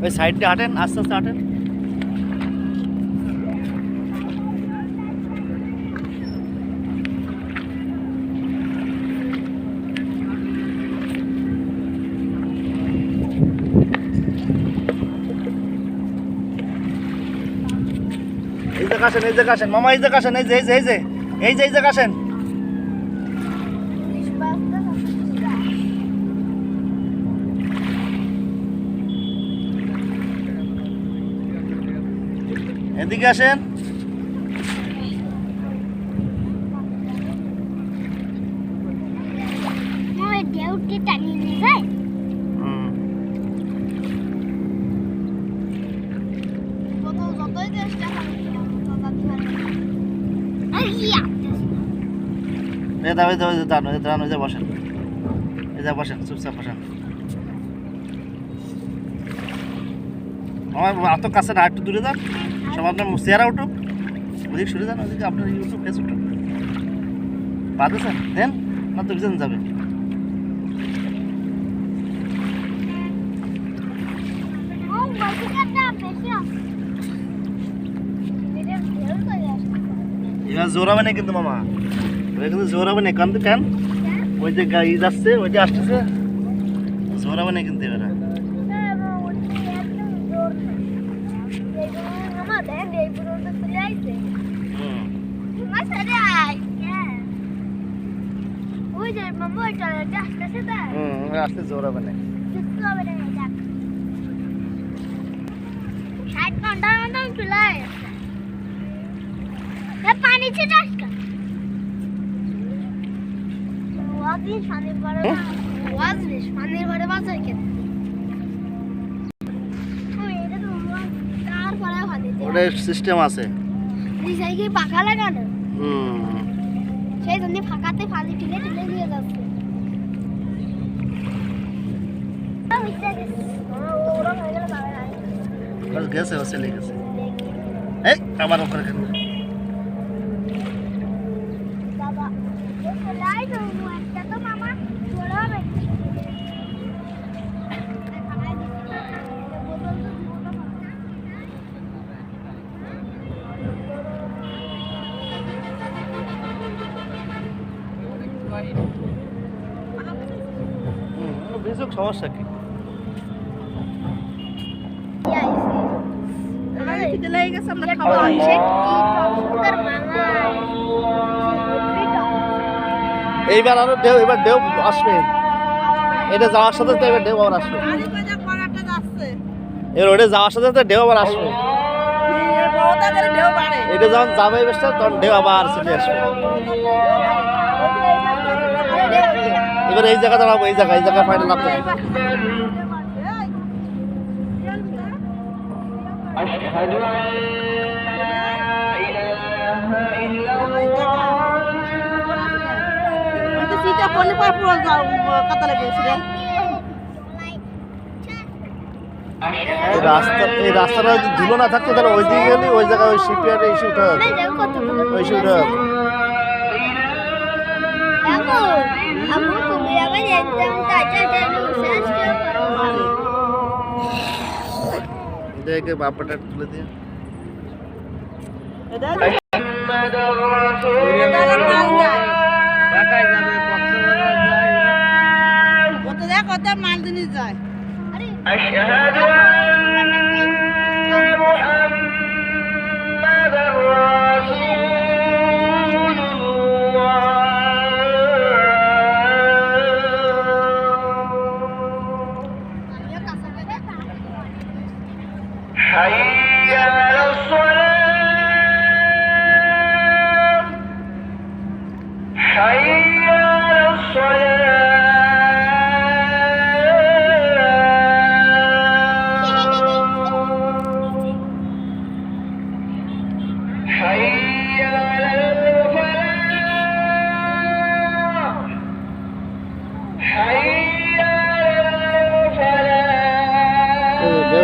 ওই সাইডটা হাঁটেন, আস্তে আস্তে হাঁটেন। এই জায়গা আসেন, এই জায়গা আসেন মামা, এই জায়গা আসেন, এই যে এই যে এই যে এই যে এই জায়গা আসেন। এদিকে আসেন। বসেন, বসেন, চুপচাপ বসেন। আমার এত কাছে না, একটু দূরে যান। সব আপনার চেহারা উঠুক, ওদিকে সরে যান, ওদিকে আপনার ইউটিউব ফেস উঠুক। বাঁধেছেন দেন না তো পিছনে যাবে। এবার জোর হবে না কিন্তু মামা, ওই কিন্তু জোর হবে না। কান তো কেন, ওই যে গাড়ি যাচ্ছে, ওই যে আসতেছে, জোর হবে না কিন্তু এবার। আসতে জোর হবে না। পানি ছিটা পানির ঘরে বাজার কেন ওটা সিস্টেম আছে, পাখা লাগানো, সেই জন্য ফাঁকাতে পানি ঢেলে ঢেলে দিয়ে যাচ্ছে। গেছে চলে গেছে। এই আবার ওখানে কেন সমস্যা কি? এইবার আরো ঢেউ, এবার ঢেউ আসবে, এটা যাওয়ার সাথে সাথে এবার ঢেউ আবার আসবে। এবার ওটা যাওয়ার সাথে সাথে ঢেউ আবার আসবে। এটা যখন যাবে বেশটা তখন ঢেউ আবার চলে আসবে। এবার এই জায়গা দাঁড়াবো, এই জায়গা ফাইনাল নামতে। এই রাস্তাটা যদি ধুলো না থাকতো তাহলে ওই দিকে গেলে ওই জায়গায় ওই শিপইয়ার্ডে এসে উঠে হবে, ওই এসে উঠে হবে। দেখে বাপাটা তুলে দিয়ে মাল জিনিস যায়।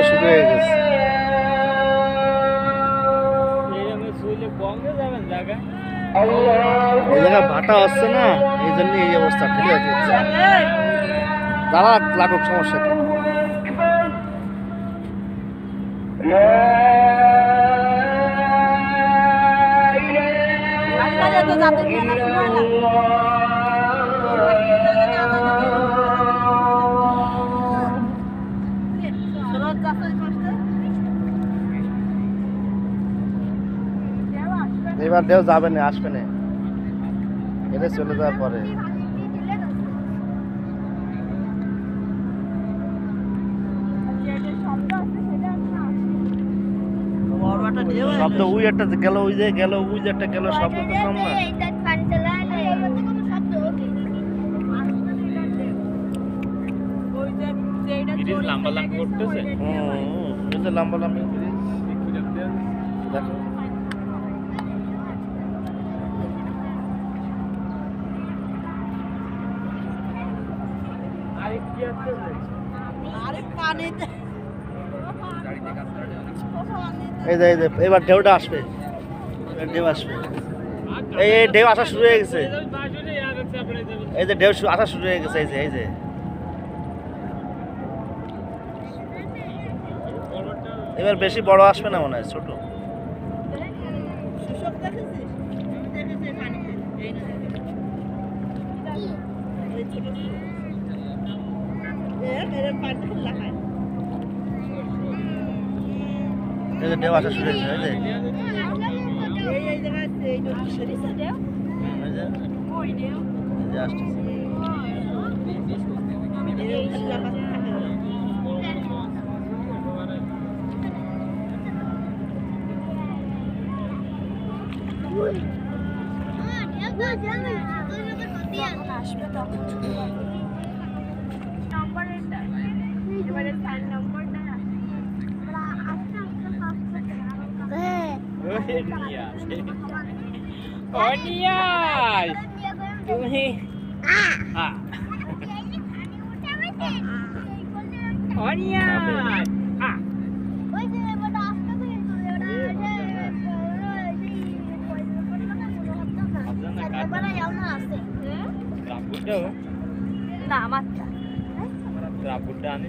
শুরু হয়ে গেছে। এই জায়গায় ভাটা হচ্ছে না, এই জন্য এই অবস্থা। ঠিক আছে, তারা লাগুক, সমস্যা কি। এবার ঢেউ যাবে না, আসবে না, এটা চলে যাওয়ার পরে। শব্দ ওই একটা গেল, ওই যে গেল, ওই যে একটা গেল, শব্দ তো কম না। লম্বা লম্বা করতেছে। এই যে লম্বা লম্বা দেখো। এই যে এবার ঢেউটা আসবে, ঢেউ আসবে, এই ঢেউ আসা শুরু হয়ে গেছে, এই যে ঢেউ আসা শুরু হয়ে গেছে, এই যে এবার বেশি বড় আসবে না মনে হয়, ছোট। এই যে ঢেউ আসা শুরু হয়েছে, এই যে আসতেছে। তুমি না আমার রাবুটা আনে